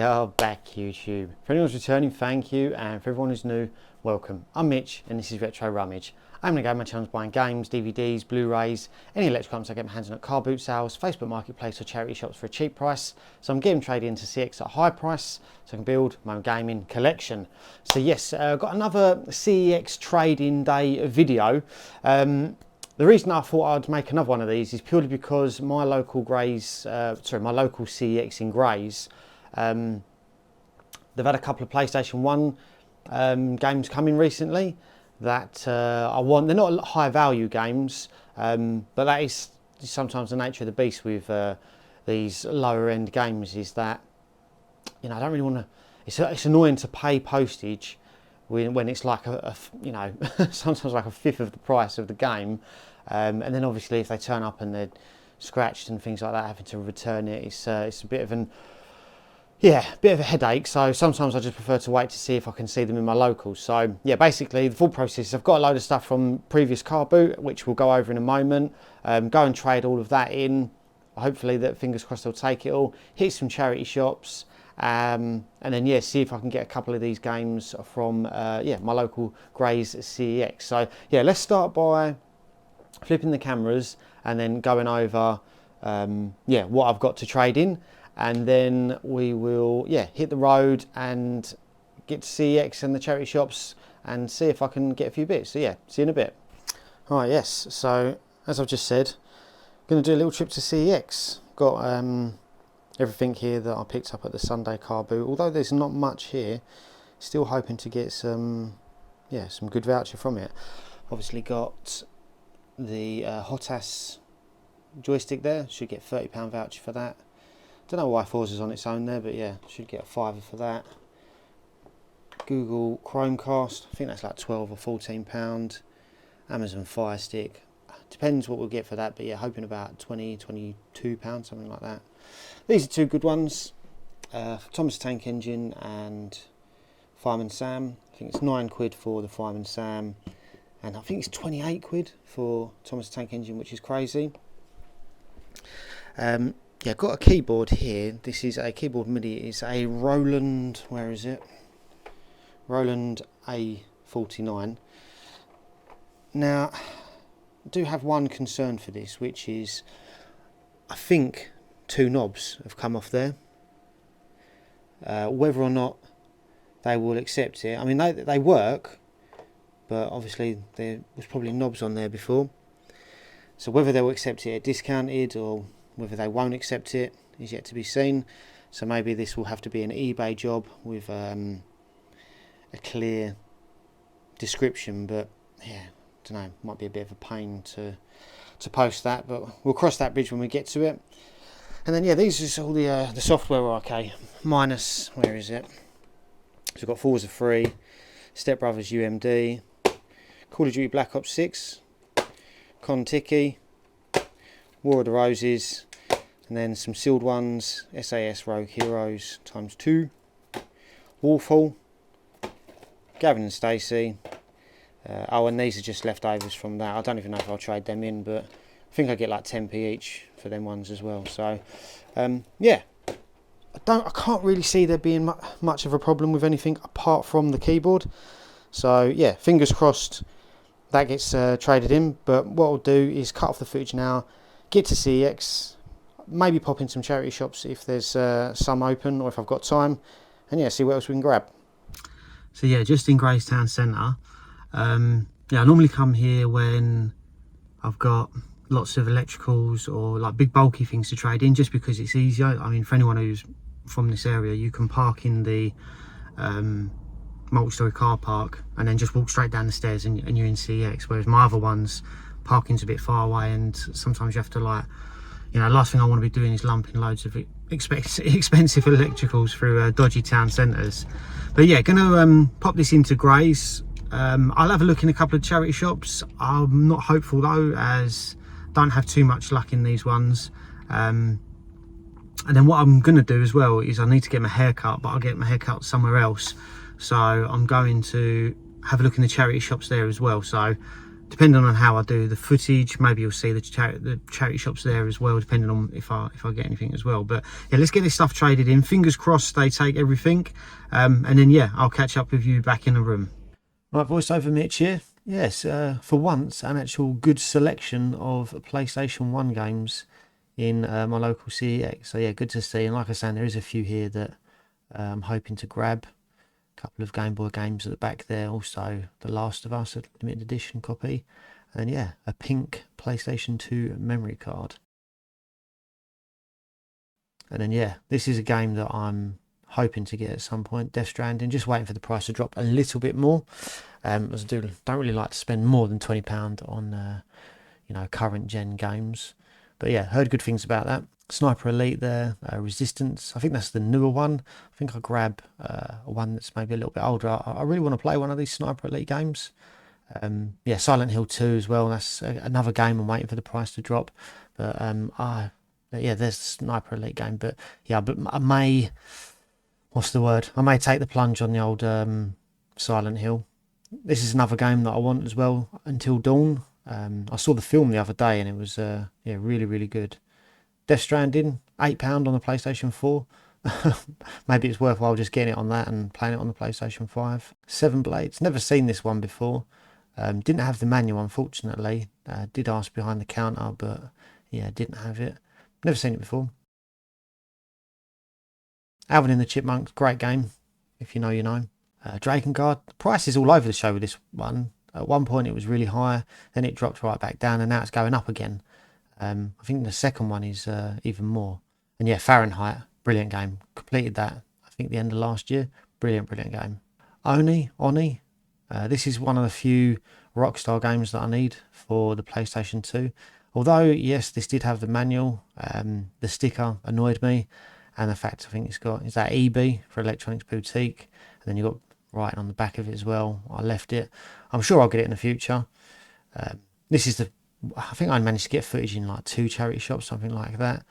are back, YouTube. For anyone who's returning, thank you, and for everyone who's new, welcome. I'm Mitch, and this is Retro Rummage. I'm going to go my channel buying games, DVDs, Blu-rays, any electrical items I get my hands on at car boot sales, Facebook Marketplace or charity shops for a cheap price. So I'm getting trade into CEX at a high price, so I can build my own gaming collection. So yes, I've got another CEX Trade In Day video. The reason I thought I'd make another one of these is purely because my local Grays, my local CEX in Grays, they've had a couple of PlayStation 1 games coming recently that I want. They're not high value games, but that is sometimes the nature of the beast with these lower end games, is that, you know, I don't really want to, it's annoying to pay postage when it's like sometimes like a fifth of the price of the game, and then obviously if they turn up and they're scratched and things like that, having to return it, it's a bit of a headache. So sometimes I just prefer to wait to see if I can see them in my locals. So yeah, basically the full process, I've got a load of stuff from previous car boot, which we'll go over in a moment. Go and trade all of that in. Hopefully that, fingers crossed, they'll take it all. Hit some charity shops. And then yeah, see if I can get a couple of these games from my local Grays CEX. So yeah, let's start by flipping the cameras and then going over what I've got to trade in, and then we will hit the road and get to CEX and the charity shops and see if I can get a few bits. So yeah, see you in a bit. Alright, yes, so as I've just said, I'm going to do a little trip to CEX. Got everything here that I picked up at the Sunday car boot. Although there's not much here, still hoping to get some good voucher from it. Obviously got the Hot-Ass joystick there. Should get £30 voucher for that. Don't know why Forza's on its own there, but yeah, should get a £5 for that. Google Chromecast, I think that's like £12 or £14. Amazon Fire Stick, depends what we'll get for that, but yeah, hoping about £20, £22, something like that. These are two good ones, Thomas Tank Engine and Fireman Sam. I think it's £9 for the Fireman Sam, and I think it's £28 for Thomas Tank Engine, which is crazy. Yeah, got a keyboard here. This is a keyboard MIDI. It's a Roland, where is it? Roland A49. Now, I do have one concern for this, which is I think 2 knobs have come off there. Whether or not they will accept it, I mean they work, but obviously there was probably knobs on there before. So whether they'll accept it discounted or whether they won't accept it is yet to be seen. So maybe this will have to be an eBay job with a clear description, but yeah, don't know, might be a bit of a pain to post that, but we'll cross that bridge when we get to it. And then yeah, these is all the software. Okay, minus, where is it? So we've got Forza 3, Step Brothers UMD, Call of Duty Black Ops 6, Kon-Tiki, War of the Roses, and then some sealed ones, SAS Rogue Heroes ×2, Warfall, Gavin and Stacey. And these are just leftovers from that. I don't even know if I'll trade them in, but I think I get like 10p each for them ones as well. So yeah, I can't really see there being much of a problem with anything apart from the keyboard. So yeah, fingers crossed that gets traded in. But what I'll do is cut off the footage now, get to CEX, maybe pop in some charity shops if there's some open or if I've got time, and yeah, see what else we can grab. So yeah, just in Grays Town Centre. I normally come here when I've got lots of electricals or like big bulky things to trade in, just because it's easier. I mean, for anyone who's from this area, you can park in the multi-storey car park and then just walk straight down the stairs and you're in CEX, whereas my other ones, parking's a bit far away, and sometimes you have to, like, you know, last thing I want to be doing is lumping loads of expensive electricals through dodgy town centres. But yeah, gonna pop this into Grays. I'll have a look in a couple of charity shops. I'm not hopeful though, as don't have too much luck in these ones. And then what I'm going to do as well is I need to get my hair cut, but I'll get my hair cut somewhere else. So I'm going to have a look in the charity shops there as well. So depending on how I do the footage, maybe you'll see the charity shops there as well, depending on if I get anything as well. But yeah, let's get this stuff traded in. Fingers crossed they take everything, and then yeah, I'll catch up with you back in the room. Right, voiceover Mitch here. Yes, for once, an actual good selection of PlayStation 1 games in my local CEX. So yeah, good to see. And like I said, there is a few here that I'm hoping to grab. A couple of Game Boy games at the back there. Also, The Last of Us, a limited edition copy. And yeah, a pink PlayStation 2 memory card. And then yeah, this is a game that I'm hoping to get at some point. Death Stranding, just waiting for the price to drop a little bit more. As I don't really like to spend more than £20 on current gen games. But yeah, heard good things about that. Sniper Elite there, Resistance. I think that's the newer one. I think I'll grab one that's maybe a little bit older. I really want to play one of these Sniper Elite games. Yeah, Silent Hill 2 as well. That's another game I'm waiting for the price to drop. But yeah, there's the Sniper Elite game. But yeah, but I may, what's the word? I may take the plunge on the old Silent Hill. This is another game that I want as well, Until Dawn. I saw the film the other day and it was yeah, really, really good. Death Stranding, £8 on the PlayStation 4. Maybe it's worthwhile just getting it on that and playing it on the PlayStation 5. Seven Blades, never seen this one before. Didn't have the manual, unfortunately. Did ask behind the counter, but yeah, didn't have it. Never seen it before. Alvin and the Chipmunks, great game. If you know, you know. Drakengard, the price is all over the show with this one. At one point it was really high, then it dropped right back down, and now it's going up again. I think the second one is even more. And yeah, Fahrenheit, brilliant game. Completed that, I think, the end of last year. Brilliant, brilliant game. Oni. This is one of the few Rockstar games that I need for the PlayStation 2. Although, yes, this did have the manual. The sticker annoyed me. And the fact, I think is that EB for Electronics Boutique. And then you've got writing on the back of it as well. I left it. I'm sure I'll get it in the future. This is I think I managed to get footage in like 2 charity shops, something like that.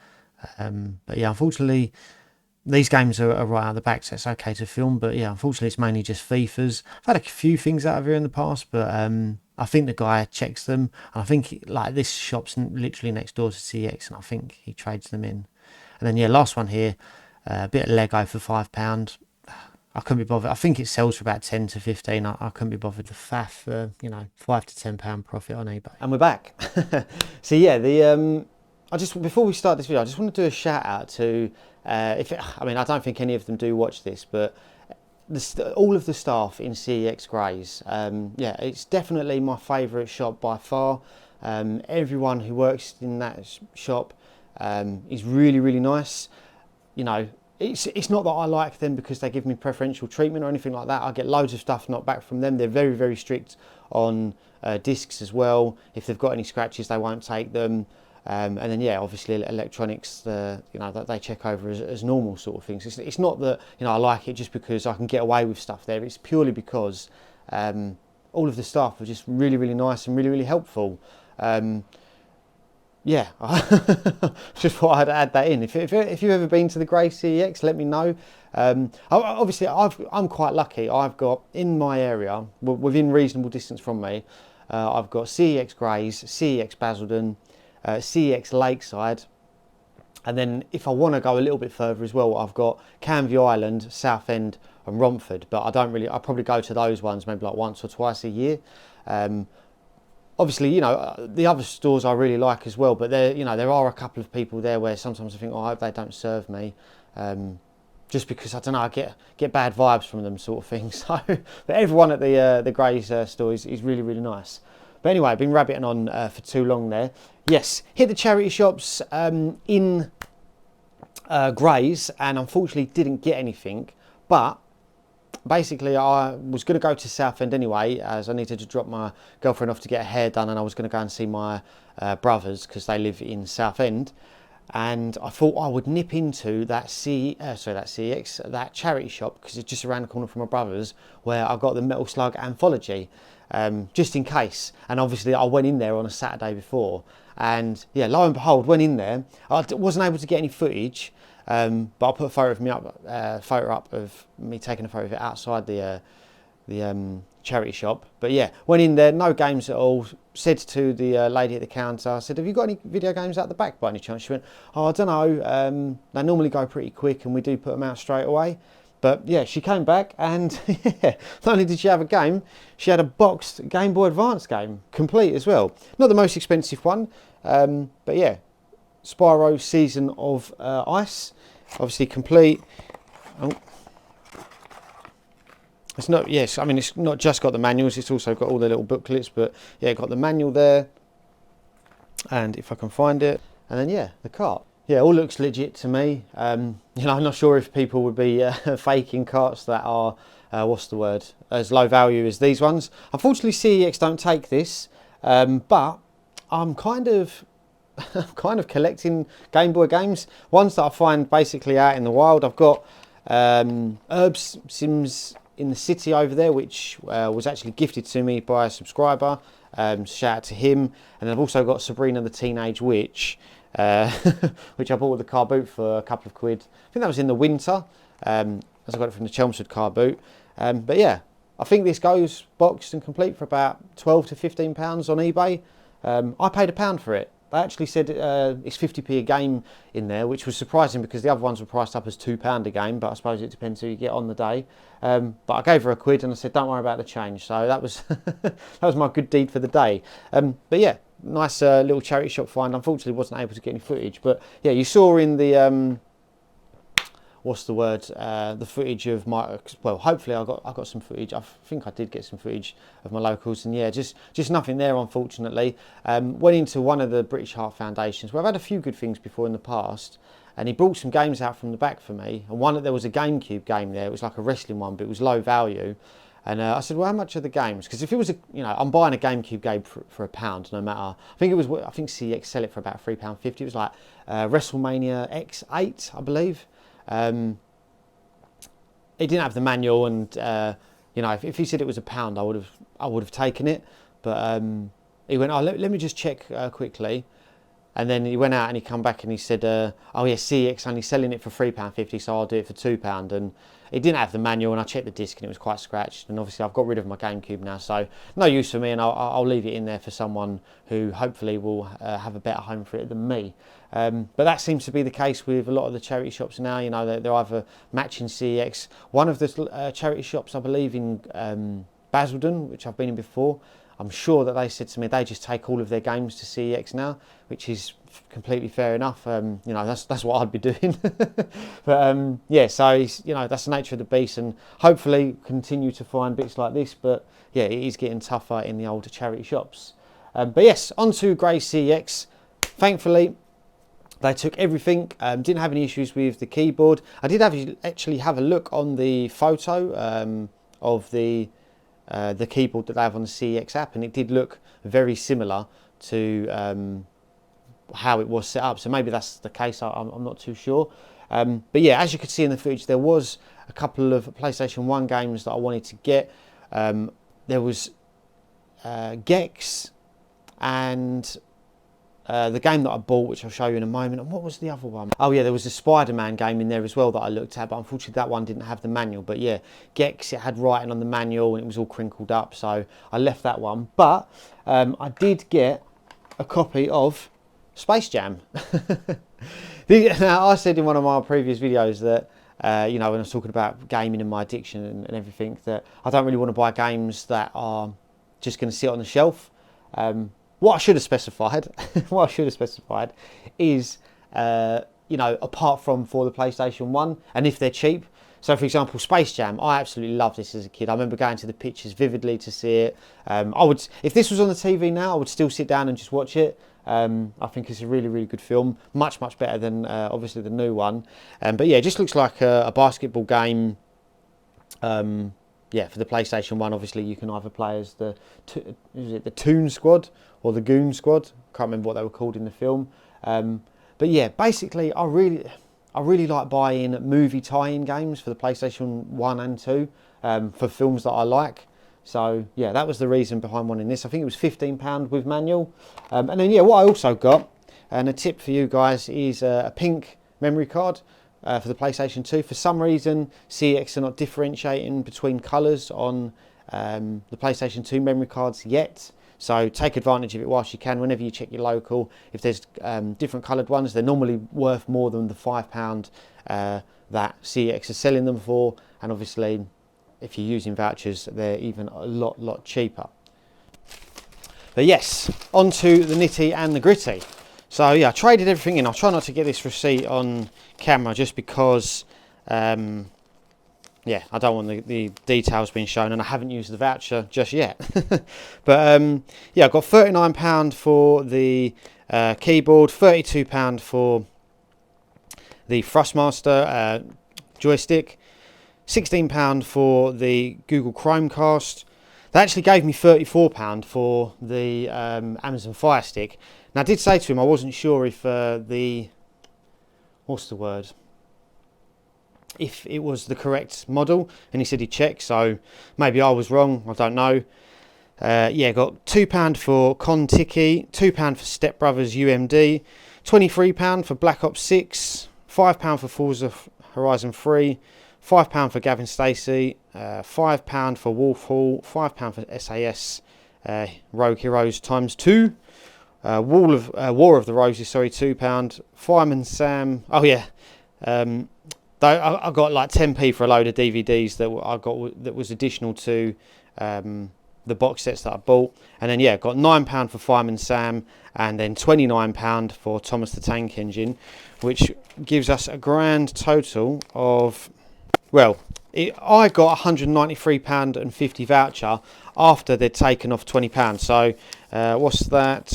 But yeah, unfortunately, these games are right out the back, so it's okay to film. But yeah, unfortunately, it's mainly just FIFAs. I've had a few things out of here in the past, but I think the guy checks them. And I think like this shop's literally next door to CEX, and I think he trades them in. And then yeah, last one here, a bit of Lego for £5. I couldn't be bothered. I think it sells for about 10 to 15. I couldn't be bothered to faff for, £5 to £10 profit on eBay. And we're back. So yeah, before we start this video, I just want to do a shout out to, I don't think any of them do watch this, but all of the staff in CEX Grays. Yeah, it's definitely my favourite shop by far. Everyone who works in that shop is really, really nice. It's not that I like them because they give me preferential treatment or anything like that. I get loads of stuff knocked back from them. They're very, very strict on discs as well. If they've got any scratches, they won't take them. And then yeah, obviously electronics, that they check over as normal sort of things. It's not that I like it just because I can get away with stuff there. It's purely because all of the staff are just really, really nice and really, really helpful. Yeah, just thought I'd add that in. If you've ever been to the Grey CEX, let me know. Obviously, I'm quite lucky. I've got in my area, within reasonable distance from me, I've got CEX Grays, CEX Basildon, CEX Lakeside, and then if I want to go a little bit further as well, I've got Canvey Island, Southend, and Romford. But I probably go to those ones maybe like once or twice a year. Obviously, the other stores I really like as well, but there are a couple of people there where sometimes I think, I hope they don't serve me, just because I don't know, I get bad vibes from them, sort of thing. So, but everyone at the Grays store is really, really nice. But anyway, I've been rabbiting on for too long there. Yes, hit the charity shops in Grays, and unfortunately didn't get anything, but basically I was going to go to Southend anyway, as I needed to drop my girlfriend off to get her hair done, and I was going to go and see my brothers because they live in Southend, and I thought I would nip into that that charity shop because it's just around the corner from my brother's, where I got the Metal Slug anthology, just in case. And obviously I went in there on a Saturday before, and yeah, lo and behold, went in there. I wasn't able to get any footage. But I'll put a photo up of me taking a photo of it outside the charity shop. But yeah, went in there, no games at all. Said to the lady at the counter, I said, have you got any video games out the back by any chance? She went, oh, I don't know, they normally go pretty quick and we do put them out straight away. But yeah, she came back and yeah, not only did she have a game, she had a boxed Game Boy Advance game, complete as well. Not the most expensive one, but yeah, Spyro Season of Ice, obviously complete. Oh. It's not, yes, I mean, it's not just got the manuals, it's also got all the little booklets, but yeah, got the manual there, and if I can find it, and then yeah, the cart. Yeah, all looks legit to me. You know, I'm not sure if people would be faking carts that are, what's the word, as low value as these ones. Unfortunately, CEX don't take this, but I'm kind of collecting Game Boy games, ones that I find basically out in the wild. I've got Herb's Sims in the City over there, which was actually gifted to me by a subscriber. Shout out to him. And then I've also got Sabrina the Teenage Witch, which I bought with the car boot for a couple of quid. I think that was in the winter, as I got it from the Chelmsford car boot. But yeah, I think this goes boxed and complete for about £12 to £15 on eBay. I paid £1 for it. They actually said it's 50p a game in there, which was surprising because the other ones were priced up as £2 a game, but I suppose it depends who you get on the day. But I gave her a quid and I said, don't worry about the change. So that was that was my good deed for the day. But yeah, nice little charity shop find. Unfortunately, wasn't able to get any footage. But yeah, you saw in the... what's the word? The footage of my, well, hopefully I got some footage. I think I did get some footage of my locals, and yeah, just nothing there, unfortunately. Went into one of the British Heart Foundations, where I've had a few good things before in the past, and he brought some games out from the back for me. And there was a GameCube game there. It was like a wrestling one, but it was low value. And I said, well, how much are the games? Because if it was I'm buying a GameCube game for £1, no matter. I think CEX sell it for about £3.50. It was like WrestleMania X8, I believe. He didn't have the manual, and if he said it was £1, I would have taken it. But he went, oh, let me just check quickly. And then he went out and he come back and he said, oh yeah, CEX only selling it for £3.50, so I'll do it for £2. And he didn't have the manual, and I checked the disc and it was quite scratched. And obviously I've got rid of my GameCube now, so no use for me, and I'll leave it in there for someone who hopefully will have a better home for it than me. But that seems to be the case with a lot of the charity shops now. You know, they're either matching CEX. One of the charity shops, I believe, in Basildon, which I've been in before, I'm sure that they said to me they just take all of their games to CEX now, which is completely fair enough. That's what I'd be doing. But yeah, so that's the nature of the beast, and hopefully continue to find bits like this. But yeah, it is getting tougher in the older charity shops. But yes, on to grey CEX. Thankfully, they took everything. Didn't have any issues with the keyboard. I did actually have a look on the photo of the keyboard that they have on the CEX app, and it did look very similar to how it was set up. So maybe that's the case. I'm not too sure. But yeah, as you could see in the footage, there was a couple of PlayStation 1 games that I wanted to get. There was Gex and the game that I bought, which I'll show you in a moment. And what was the other one? Oh yeah, there was a Spider-Man game in there as well that I looked at, but unfortunately that one didn't have the manual. But yeah, Gex, it had writing on the manual and it was all crinkled up, so I left that one. But I did get a copy of Space Jam. Now, I said in one of my previous videos that when I was talking about gaming and my addiction and everything, that I don't really want to buy games that are just going to sit on the shelf. What I should have specified, is, apart from for the PlayStation 1, and if they're cheap. So, for example, Space Jam, I absolutely loved this as a kid. I remember going to the pictures vividly to see it. If this was on the TV now, I would still sit down and just watch it. I think it's a really, really good film. Much, much better than, obviously, the new one. But yeah, it just looks like a basketball game. Yeah, for the PlayStation 1, obviously, you can either play as the Toon Squad or the Goon Squad. Can't remember what they were called in the film. But yeah, basically, I really like buying movie tie-in games for the PlayStation 1 and 2 for films that I like. So yeah, that was the reason behind wanting this. I think it was £15 with manual. And then yeah, what I also got, and a tip for you guys, is a pink memory card for the PlayStation 2. For some reason, CEX are not differentiating between colours on the PlayStation 2 memory cards yet. So take advantage of it whilst you can. Whenever you check your local, if there's different coloured ones, they're normally worth more than the £5 that CEX is selling them for. And obviously, if you're using vouchers, they're even a lot cheaper. But yes, on to the nitty and the gritty. So yeah, I traded everything in. I'll try not to get this receipt on camera just because, yeah, I don't want the details being shown, and I haven't used the voucher just yet. But yeah, I've got £39 for the keyboard, £32 for the Thrustmaster joystick, £16 for the Google Chromecast. They actually gave me £34 for the Amazon Fire Stick. Now I did say to him I wasn't sure if if it was the correct model, and he said he checked, so maybe I was wrong, I don't know. Yeah, got £2 for Kon-Tiki, £2 for Step Brothers UMD, £23 for Black Ops 6, £5 for Forza Horizon 3, £5 for Gavin Stacey, £5 for Wolf Hall, £5 for SAS Rogue Heroes ×2, War of the Roses, sorry, £2, Fireman Sam. Oh yeah, I got like 10p for a load of DVDs that I got that was additional to the box sets that I bought. And then yeah, got £9 for Fireman Sam, and then £29 for Thomas the Tank Engine, which gives us a grand total of, well, I got £193.50 voucher after they'd taken off £20. So what's that?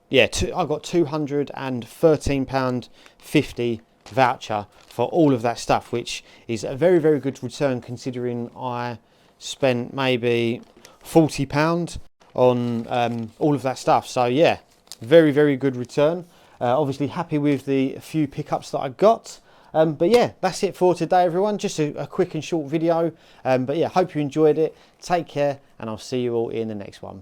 Yeah, I got £213.50 voucher for all of that stuff, which is a very good return considering I spent maybe £40 on all of that stuff. So yeah, very good return. Obviously happy with the few pickups that I got. But yeah, that's it for today, everyone. Just a quick and short video. But yeah, hope you enjoyed it. Take care, and I'll see you all in the next one.